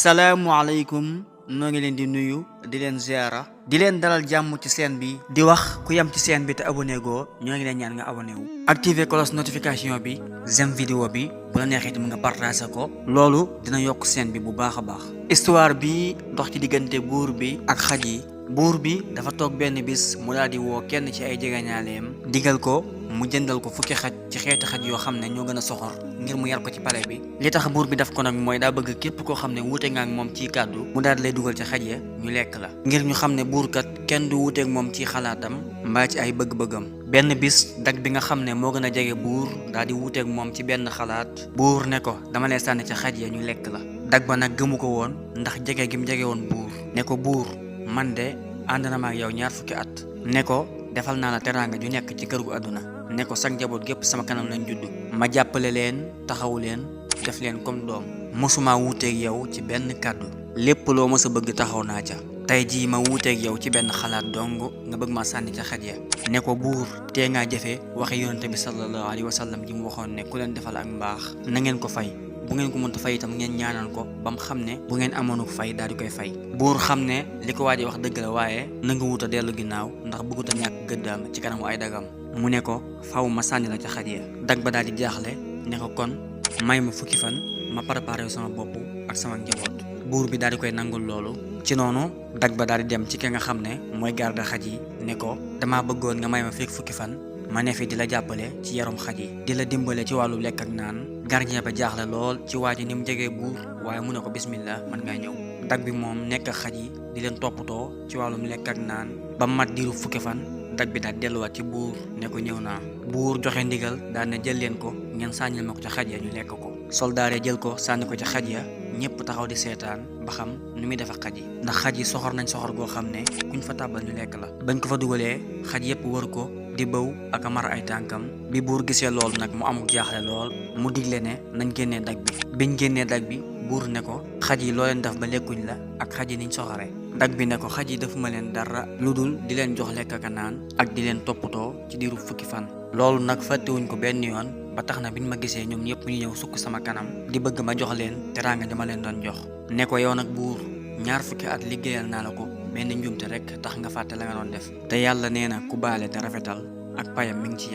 Assalamualaikum, noo ngi leen di nuyu di leen ziara di leen dalal jàmm ci seen bi di wax ku yam ci seen bi te abonné go ñoo ngi leen ñaan nga abonné wu activer cloche notification bi j'aime vidéo bi bu la neexee mu nga partager ko loolu dina yokk seen bi bu baax a baax. Histoire bi dox ci diggante buur bi ak xaj yi. Buur bi dafa toog benn bis mu daal di woo kenn ci ay jegeñaaleem digal ko mu jëndal ko fukki xaj ci xeeti xaj yoo xam ne ñoo gën a soxor ngir mu yar ko ci palais bi. Li tax buur bi daf ko nag mooy daa bëgg képp koo xam ne wuute nga ak moom ci kàddu mu daal di lay dugal ci xaj ya ñu lekk la ngir ñu xam ne buur kat kenn du wuuteeg moom ci xalaatam mbaa ci ay bëgg-bëggam. Benn bis dag bi nga xam ne moo gën a jege buur daal di wuuteeg moom ci benn xalaat buur ne ko dama lay sànni ci xaj ya ñu lekk la. Dag ba nag gëmu ko woon ndax jege gi mu jege woon buur ne ko buur man de ànd na ma ak yow ñaar fukki at ne ko defal naa la teraanga ju nekk ci kër gu àdduna ne ko sag njaboot gépp sama kanam lañ judd ma jàppale leen taxawu leen def leen comme doom mosuma wuuteeg yow ci benn kàddu lépp loo mës a bëgg taxaw naa ca tey jii ma wuuteeg yow ci benn xalaat dong nga bëgg ma sànni ca xaj ya ne ko buur tee ngaa jëfe waxe yonente bi sallallahu alayhi wa sallam ji mu waxoon ne ku leen defal ak mbaax na ngeen ko fay bu ngeen ko mënta fay itam ngeen ñaanal ko ba mu xam ne bu ngeen amoon fay daal di koy fay. Buur xam ne li ko waaje wax dëgg la waaye nanga wut a dellu ginnaaw ndax bëggut a ñàkk gëddaam ci kanamu ay dagam mu ne ko faw ma sànni la ca xaj ya. Dag ba daal di jaaxle ne ko kon may ma fukki fan ma préparé sama bopp ak sama njaboot. Buur bi daal di koy nangul loolu ci noonu dag ba daal di dem ci ki nga xam ne mooy garde xaj yi ne ko damaa bëggoon nga may ma fukki fan ma ne fi di la jàppale ci yarum xaj yi di la dimbale ci wàllu lekk ak naan. Gardien ba jaaxle lool ci waa ji ni mu jegee buur waaye mu ne ko bismillah mën ngaa ñëw. Dag bi moom nekk ak xaj yi di leen toppatoo ci wàllum lekk ak naan ba mat diiru fukki fan dag bi daal delluwaat ci buur ne ko ñëw naa. Buur joxe ndigal daal ne jël leen ko ngeen sànnil ma ko ca xaj ya ñu lekk ko. Soldaar jël ko sànni ko ca xaj ya ñëpp taxaw di seetaan ba xam nu muy def ak xaj yi ndax xaj yi soxor nañ soxor goo xam ne kuñ fa tàbbal ñu lekk la. Bañ ko fa dugalee xaj yëpp wër ko di bëw ak mar ay tànkam bi buur gisee loolu nag mu amuk jaaxle lool mu digle ne nañ génnee dag bi. Biñ génnee dag bi buur ne ko xaj yi loo leen def ba lekkuñ la ak xaj yi niñ soxore. Dag bi ne ko xaj yi defuma leen dara lu dul di leen jox lekk ak naan ak di leen toppatoo ci diiru fukki fan. Loolu nag fàttewuñ ko benn yoon ba tax na biñ ma gisee ñoom ñëpp ñu ñëw sukk sama kanam di bëgg ma jox leen teraanga dama leen doon jox. Ne ko yow nag buur ñaar fukki at liggéeyal naa la ko benn njuumte rek tax nga fàtte la nga doon def te yàlla nee na ku baale te rafetal ak payam mi ngi ci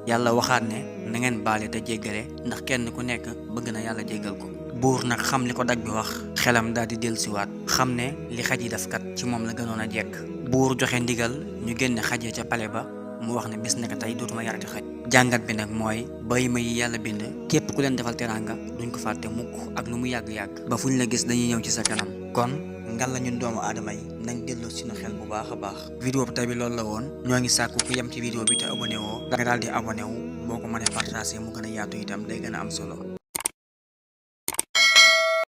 yàlla waxaat ne na ngeen baale te jéggale ndax kenn ku nekk bëgg na yàlla jéggal ko. Buur nag xam li ko dag bi wax xelam daal di dellusiwaat xam ne li xaj yi def kat ci moom la gënoon a jekk. Buur joxe ndigal ñu génne xaj ya ca pale ba mu wax ne bis nekk tey dootuma yarati xaj. Jàngat bi nag mooy bàyyima yi yàlla bind képp ku leen defal teraanga duñ ko fàtte mukk ak lu mu yàgg-yàgg ba fuñ la gis dañuy ñëw ci sa kanam. Kon ngal la ñun doomu aadama yi nañ delloo suñu xel bu baax a baax. Vidéo bi tey bi loolu la woon ñoo ngi sàkku ku yem ci vidéo bi te abonné woo nga daal di abonné wu boo ko mënee partagé mu gën a yaatu itam day gën a am solo.